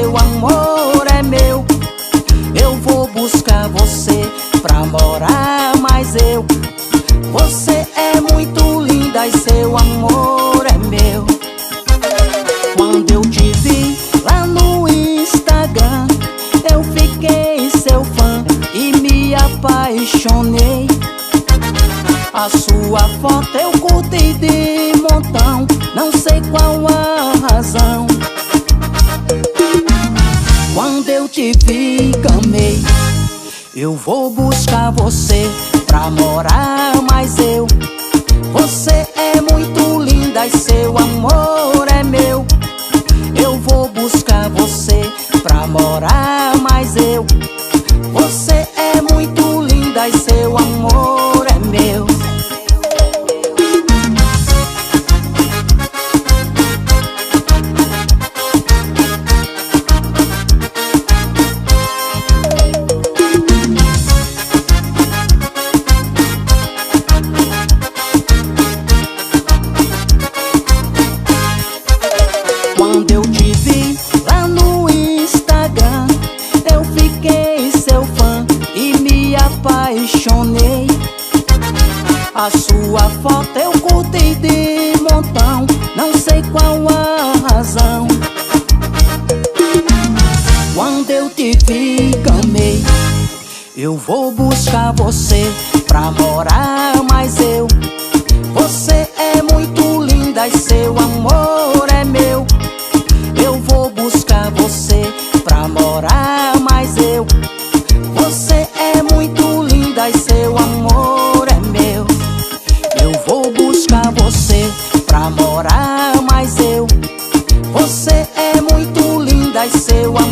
seu amor é meu. Eu vou buscar você pra morar, mas você é muito linda e seu amor é meu. Quando eu te vi lá no Instagram, eu fiquei seu fã e me apaixonei. A sua foto eu curti de montão, não sei qual a razão. Quando eu te vi, amei. Eu vou buscar você pra morar, mas você é muito linda e seu amor é meu. Eu vou buscar você pra morar, mas você é muito linda e seu amor é meu. Quando eu te vi lá no Instagram, eu fiquei seu fã e me apaixonei. A sua foto eu curti de montão, não sei qual a razão. Quando eu te vi, amei. Eu vou buscar você pra morar, mas você é muito linda e seu amor é meu. Eu vou buscar você pra morar, mas você é muito linda e seu amor é meu. Eu vou buscar você pra morar, mas você é muito linda e seu amor